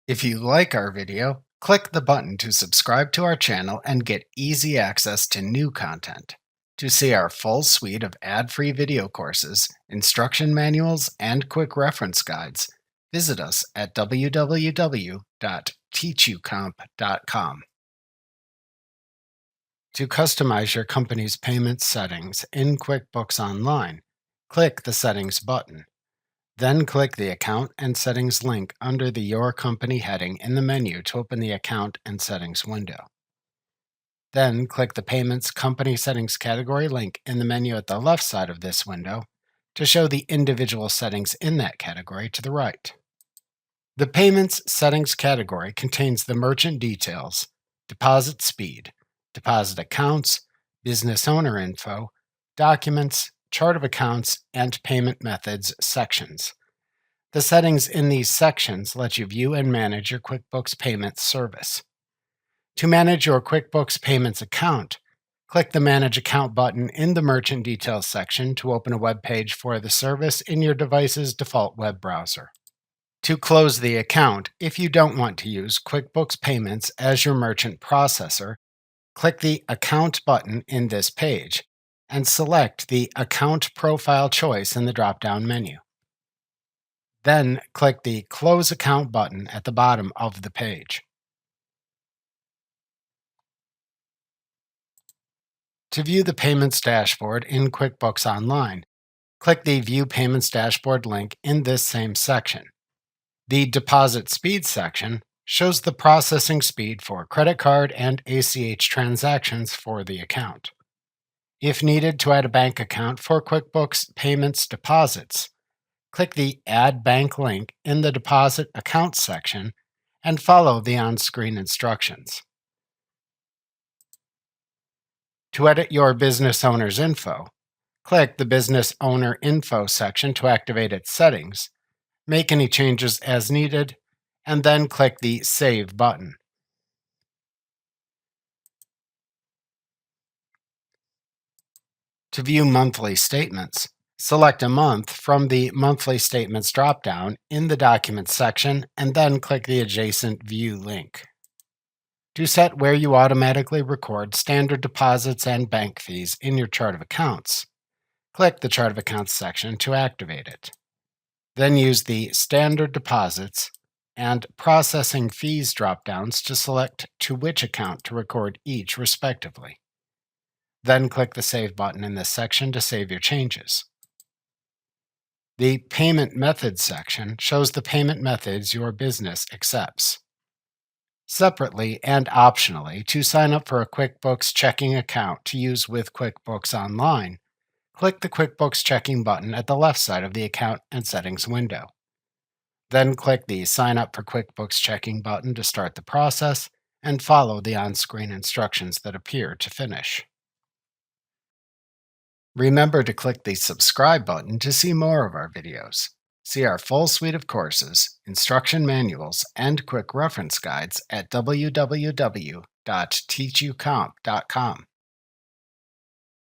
If you like our video, click the button to subscribe to our channel and get easy access to new content. To see our full suite of ad-free video courses, instruction manuals, and quick reference guides, visit us at www.teachucomp.com. To customize your company's payment settings in QuickBooks Online, click the Settings button. Then click the Account and Settings link under the Your Company heading in the menu to open the Account and Settings window. Then click the Payments Company Settings category link in the menu at the left side of this window to show the individual settings in that category to the right. The Payments Settings category contains the merchant details, deposit speed, deposit accounts, business owner info, documents, chart of accounts, and payment methods sections. The settings in these sections let you view and manage your QuickBooks Payments service. To manage your QuickBooks Payments account, click the Manage Account button in the Merchant Details section to open a web page for the service in your device's default web browser. To close the account, if you don't want to use QuickBooks Payments as your merchant processor, click the Account button in this page and select the Account Profile choice in the drop-down menu. Then click the Close Account button at the bottom of the page. To view the Payments dashboard in QuickBooks Online, click the View Payments Dashboard link in this same section. The Deposit Speed section shows the processing speed for credit card and ACH transactions for the account. If needed to add a bank account for QuickBooks Payments deposits, click the Add Bank link in the Deposit Accounts section and follow the on-screen instructions. To edit your business owner's info, click the Business Owner Info section to activate its settings, make any changes as needed, and then click the Save button. To view monthly statements, select a month from the Monthly Statements dropdown in the Documents section and then click the adjacent View link. To set where you automatically record standard deposits and bank fees in your chart of accounts, click the Chart of Accounts section to activate it. Then use the Standard Deposits and Processing Fees dropdowns to select to which account to record each respectively. Then click the Save button in this section to save your changes. The Payment Methods section shows the payment methods your business accepts. Separately and optionally, to sign up for a QuickBooks checking account to use with QuickBooks Online, click the QuickBooks Checking button at the left side of the Account and Settings window. Then click the Sign Up for QuickBooks Checking button to start the process and follow the on-screen instructions that appear to finish. Remember to click the Subscribe button to see more of our videos. See our full suite of courses, instruction manuals, and quick reference guides at www.teachucomp.com.